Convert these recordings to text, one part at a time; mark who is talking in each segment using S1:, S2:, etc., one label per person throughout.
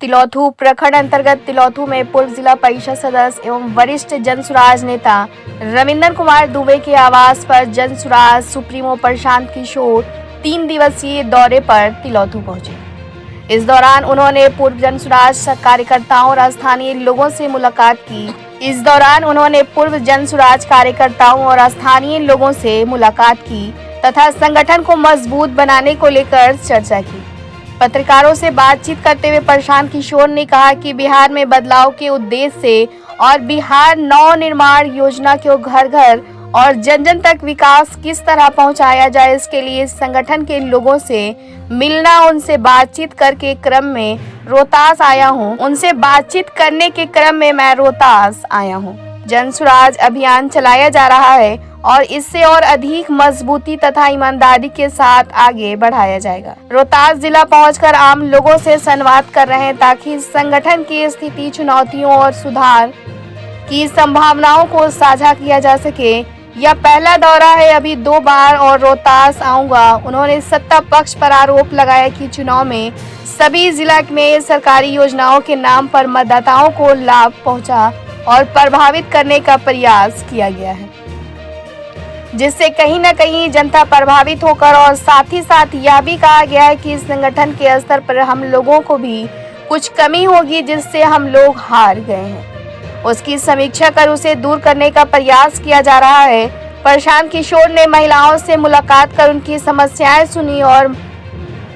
S1: तिलौथू प्रखंड अंतर्गत तिलौथू में पूर्व जिला परिषद सदस्य एवं वरिष्ठ जनसुराज नेता रविंदर कुमार दुबे के आवास पर जनसुराज सुप्रीमो प्रशांत किशोर 3 दिवसीय दौरे पर तिलौथू पहुंचे। इस दौरान उन्होंने पूर्व जनसुराज कार्यकर्ताओं और स्थानीय लोगों से मुलाकात की तथा संगठन को मजबूत बनाने को लेकर चर्चा की। पत्रकारों से बातचीत करते हुए प्रशांत किशोर ने कहा कि बिहार में बदलाव के उद्देश्य से और बिहार नवनिर्माण योजना को घर घर और जन जन तक विकास किस तरह पहुंचाया जाए, इसके लिए संगठन के लोगों से मिलना, उनसे बातचीत करने के क्रम में मैं रोहतास आया हूं। जनसुराज अभियान चलाया जा रहा है और इससे और अधिक मजबूती तथा ईमानदारी के साथ आगे बढ़ाया जाएगा। रोहतास जिला पहुंचकर आम लोगों से संवाद कर रहे हैं ताकि संगठन की स्थिति, चुनौतियों और सुधार की संभावनाओं को साझा किया जा सके। यह पहला दौरा है, अभी 2 बार और रोहतास आऊंगा। उन्होंने सत्ता पक्ष पर आरोप लगाया कि चुनाव में सभी जिला में सरकारी योजनाओं के नाम पर मतदाताओं को लाभ पहुंचा और प्रभावित करने का प्रयास किया गया है, जिससे कहीं न कहीं जनता प्रभावित होकर, और साथ ही साथ यह भी कहा गया है कि संगठन के स्तर पर हम लोगों को भी कुछ कमी होगी जिससे हम लोग हार गए हैं। उसकी समीक्षा कर उसे दूर करने का प्रयास किया जा रहा है। प्रशांत किशोर ने महिलाओं से मुलाकात कर उनकी समस्याएं सुनी और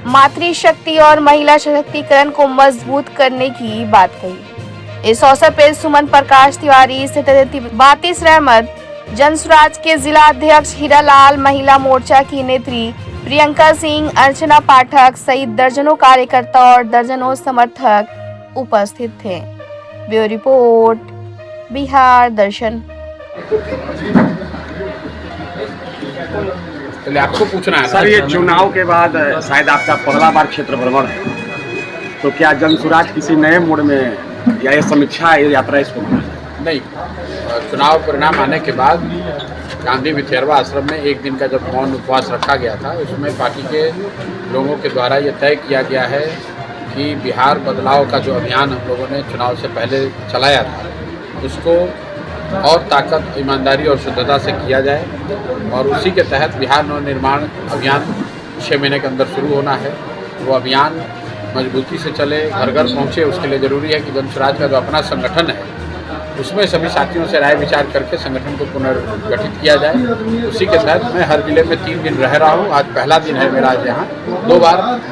S1: मातृशक्ति और महिला सशक्तिकरण को मजबूत करने की बात कही। इस अवसर पर सुमन प्रकाश तिवारी, बातिस रहमत, जनसुराज के जिला अध्यक्ष हीरालाल, महिला मोर्चा की नेत्री प्रियंका सिंह, अर्चना पाठक सहित दर्जनों कार्यकर्ता और दर्जनों समर्थक उपस्थित थे। ब्यूरो रिपोर्ट, बिहार दर्शन।
S2: पहले आपको पूछना है
S3: सर, ये चुनाव के बाद शायद आपका पहला बार क्षेत्र भ्रमण है, तो क्या जनसुराज किसी नए मोड में या ये समीक्षा यात्रा इसको
S2: नहीं? चुनाव परिणाम आने के बाद गांधी विथेरवा आश्रम में एक दिन का जब मौन उपवास रखा गया था, उसमें पार्टी के लोगों के द्वारा ये तय किया गया है कि बिहार बदलाव का जो अभियान हम लोगों ने चुनाव से पहले चलाया था, उसको और ताकत, ईमानदारी और शुद्धता से किया जाए, और उसी के तहत बिहार नवनिर्माण अभियान 6 महीने के अंदर शुरू होना है। वो अभियान मजबूती से चले, घर घर पहुँचे। उसके लिए ज़रूरी है कि जनसुराज का जो अपना संगठन है उसमें सभी साथियों से राय विचार करके संगठन को पुनर्गठित किया जाए। उसी के तहत मैं हर जिले में 3 दिन रह रहा हूँ। आज पहला दिन है मेरा आज यहाँ,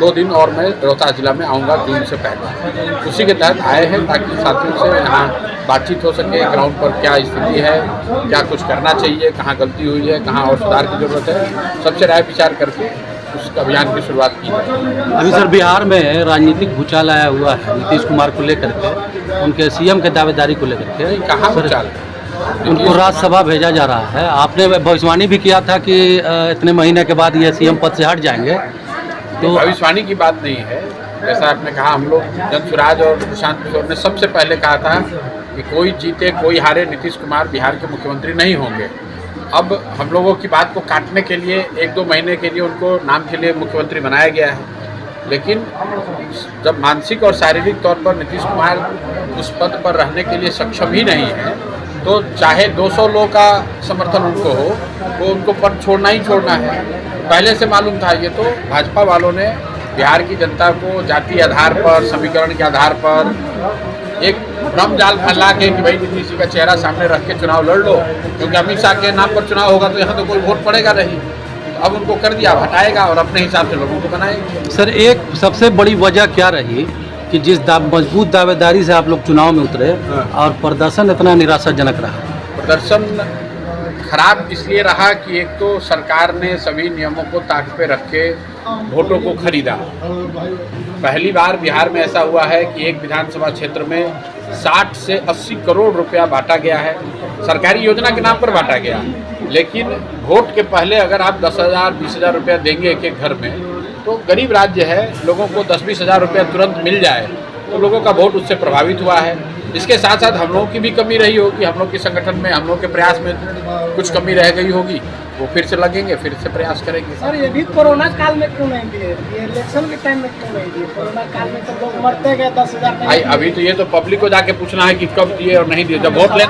S2: 2 दिन और मैं रोहतास जिला में आऊँगा जून से पहले। उसी के तहत आए हैं ताकि साथियों से यहाँ बातचीत हो सके, ग्राउंड पर क्या स्थिति है, क्या कुछ करना चाहिए, कहाँ गलती हुई है, कहाँ और सुधार की जरूरत है, सबसे राय विचार करके उस अभियान की शुरुआत की है।
S4: अभी सर बिहार में राजनीतिक भूचाल आया हुआ है नीतीश कुमार को लेकर के, उनके सीएम के दावेदारी को लेकर के।
S2: कहाँ भूचाल?
S4: उनको राज्यसभा भेजा जा रहा है। आपने भविष्यवाणी भी किया था कि इतने महीने के बाद ये सीएम पद से हट जाएंगे, तो
S2: भविष्यवाणी की बात नहीं है। जैसा आपने कहा, हम लोग जनसुराज और प्रशांत किशोर ने सबसे पहले कहा था कि कोई जीते कोई हारे, नीतीश कुमार बिहार के मुख्यमंत्री नहीं होंगे। अब हम लोगों की बात को काटने के लिए 1-2 महीने के लिए उनको नाम के लिए मुख्यमंत्री बनाया गया है, लेकिन जब मानसिक और शारीरिक तौर पर नीतीश कुमार उस पद पर रहने के लिए सक्षम ही नहीं है, तो चाहे 200 लोगों का समर्थन उनको हो, वो उनको पद छोड़ना ही छोड़ना है। पहले से मालूम था। ये तो भाजपा वालों ने बिहार की जनता को जाति आधार पर, समीकरण के आधार पर एक भ्रम जाल फैला के कि भाई नीतीश जी का चेहरा सामने रख के चुनाव लड़ लो, क्योंकि अमित शाह के नाम पर चुनाव होगा तो यहाँ तो कोई वोट पड़ेगा नहीं। अब उनको कर दिया, हटाएगा और अपने हिसाब से लोगों को बनाएगा।
S4: सर एक सबसे बड़ी वजह क्या रही कि जिस मजबूत दावेदारी से आप लोग चुनाव में उतरे और प्रदर्शन इतना निराशाजनक रहा?
S2: प्रदर्शन खराब इसलिए रहा कि एक तो सरकार ने सभी नियमों को ताक पे रख के वोटों को खरीदा। पहली बार बिहार में ऐसा हुआ है कि एक विधानसभा क्षेत्र में 60 से 80 करोड़ रुपया बांटा गया है, सरकारी योजना के नाम पर बांटा गया। लेकिन वोट के पहले अगर आप 10,000 20,000 रुपया देंगे एक घर में, तो गरीब राज्य है, लोगों को 10-20 हज़ार रुपया तुरंत मिल जाए, तो लोगों का वोट उससे प्रभावित हुआ है। इसके साथ साथ हम लोगों की भी कमी रही होगी, हम लोग के संगठन में, हम लोग के प्रयास में कुछ कमी रह गई होगी, वो फिर से लगेंगे, फिर से प्रयास करेंगे।
S5: सर ये भी कोरोना काल में क्यों नहीं दिए, ये इलेक्शन के टाइम में क्यों नहीं दिए? कोरोना काल में तो लोग मरते गए, 10,000
S2: भाई अभी तो ये तो पब्लिक को जाके पूछना है कि कब दिए और नहीं दिए। जब वोट ले